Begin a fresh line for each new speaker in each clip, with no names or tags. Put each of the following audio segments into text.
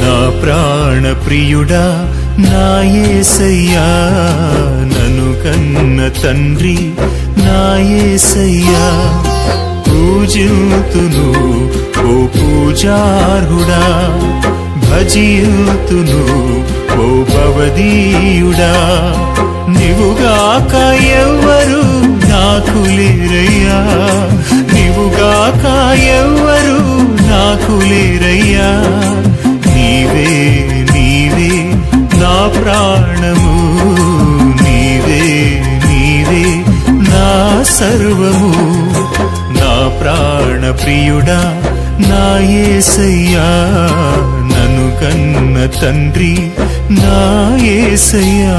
నా ప్రాణ ప్రియుడా నా యేసయ్యా, నన్ను కన్న తండ్రి నా యేసయ్యా. పూజింతును ఓ పూజార్హుడా, భజింతును ఓ భవదీయుడా. నీవుగాక ఎవ్వరు నాకు లేరయ్యా, నీవుగాక ఎవ్వరు నాకు లేరయ్యా. నీవే నీవే నా ప్రాణము, నీవే నీవే నా సర్వము. నా ప్రాణ ప్రియుడా నా యేసయ్యా, నన్ను కన్న తండ్రి నా యేసయ్యా.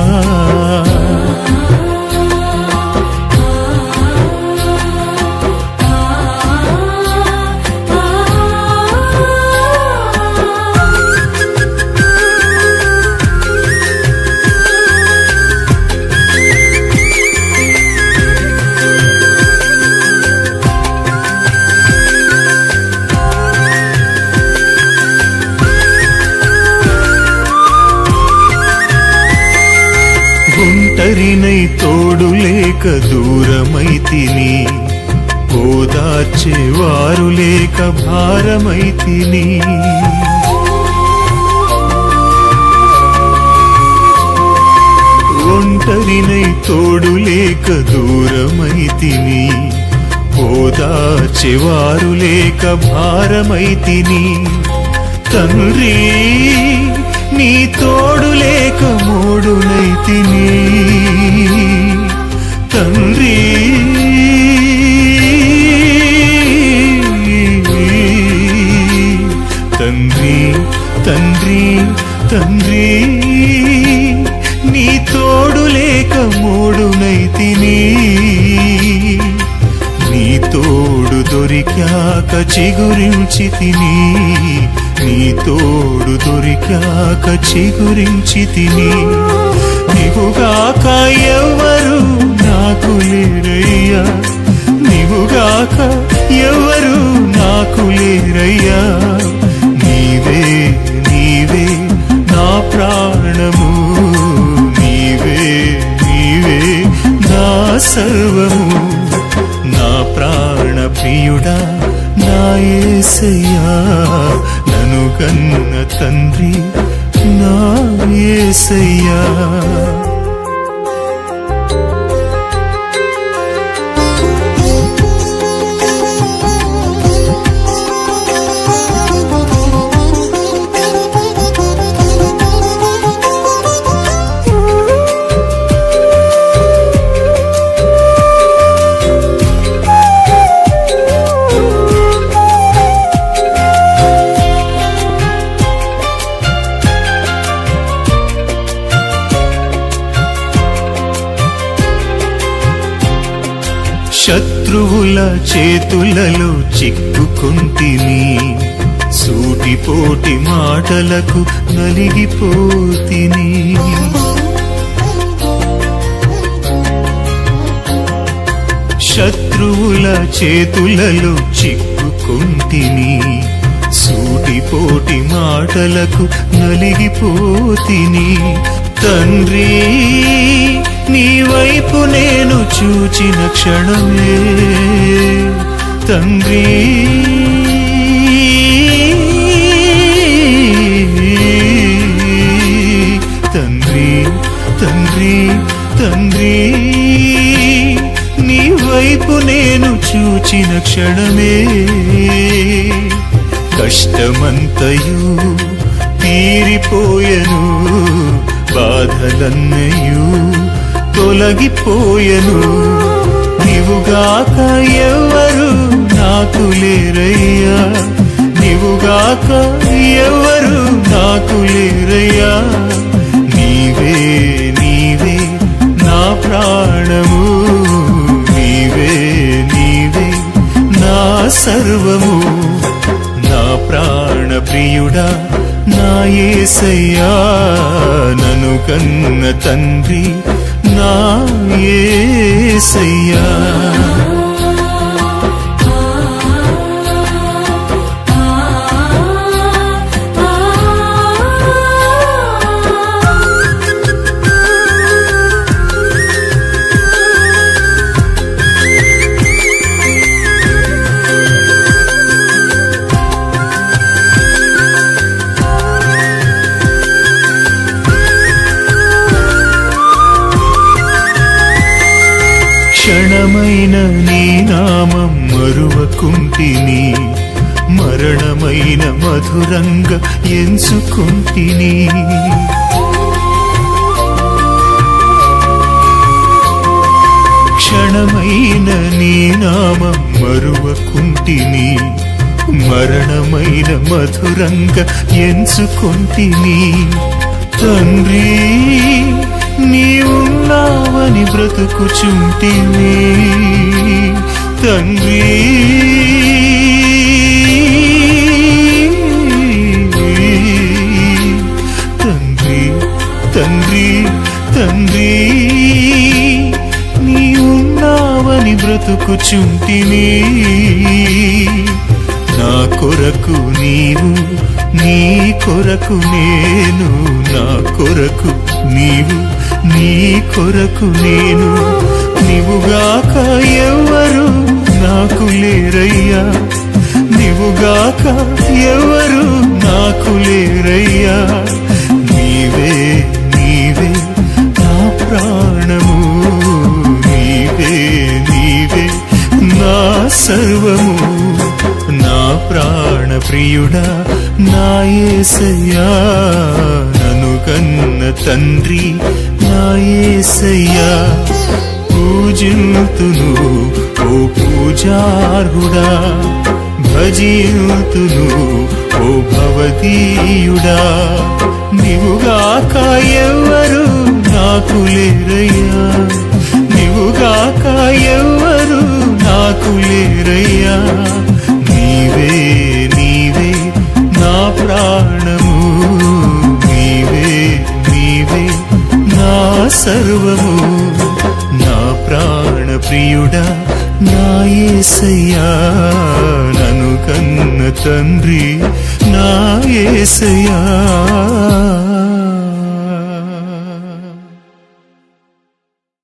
ఒంటరినై తోడు లేక దూరమైతిని, ఓదార్చేవారు లేక భారమైతిని. ఒంటరినై తోడు లేక దూరమైతిని, ఓదార్చేవారు లేక భారమైతిని. తండ్రి నీ తోడు లేక మోడునైతిని, తండ్రి తండ్రి తండ్రి తండ్రి నీ తోడు లేక మోడునైతిని. నీ తోడు దొరికాక చిగురించితిని, నీ తోడు దొరికాక చిగురించితిని. నీవుగాక ఎవ్వరు నాకు లేరయ్యా, నీవుగాక ఎవ్వరు నాకు లేరయ్యా. నీవే నీవే నా ప్రాణము, నీవే నీవే నా సర్వము. నా ప్రాణ ప్రియుడా నా యేసయ్యా, నన్ను కన్న తండ్రి నా యేసయ్యా. శత్రువుల చేతులలో చిక్కుకుంటిని, సూటిపోటి మాటలకు నలిగిపోతిని. శత్రువుల చేతులలో చిక్కుకుంటిని, సూటిపోటి మాటలకు నలిగిపోతిని. తండ్రి నీ వైపు నేను చూచిన క్షణమే, తండ్రి తండ్రి తండ్రి తండ్రి నీ వైపు నేను చూచిన క్షణమే. కష్టమంతయు తీరిపోయెను, బాధలన్నయు తొలగిపోయెను. నీవుగాక ఎవ్వరు నాకు లేరయ్యా, నీవుగాక ఎవ్వరు నాకు లేరయ్యా. నీవే నీవే నా ప్రాణము, నీవే నీవే నా సర్వము. నా ప్రాణ ప్రియుడా నా యేసయ్యా, నన్ను కన్న తండ్రి నా యేసయ్యా. క్షణమైన మధురంగా ఎంచుకుంటిని క్షణమైన నీ నామం మరువకుంటిని మరణమైన మధురంగా ఎంచుకుంటిని తండ్రి నీవున్నావని బ్రతుకుచుంటిని తండ్రి తండ్రి తండ్రి తండ్రి నీవున్నావని బ్రతుకుచుంటిని నా కొరకు నీవు నీ కొరకు నేను నా కొరకు నీవు నీ కొరకు నేను నీవుగాక ఎవరు నాకు లేరయ్యా నీవుగాక ఎవరు నాకు లేరయ్యా నీవే నీవే నా ప్రాణము నీవే నీవే నా సర్వము నా ప్రాణ ప్రియుడా నా యేసయ్యా నన్ను కన్న తండ్రి నా యేసయ్యా పూజింతును ఓ పూజార్హుడా భజింతును ఓ భవదీయుడా నీవుగాక ఎవరు నాకు లేరయ్యా నీవుగాక ఎవరు నాకు లేరయ్యా నీవే నీవే నా ప్రాణము నీవే నీవే నా సర్వము నా ప్రాణ ప్రియుడా నా యేసయ్యా నన్ను కన్న తండ్రి నా యేసయ్యా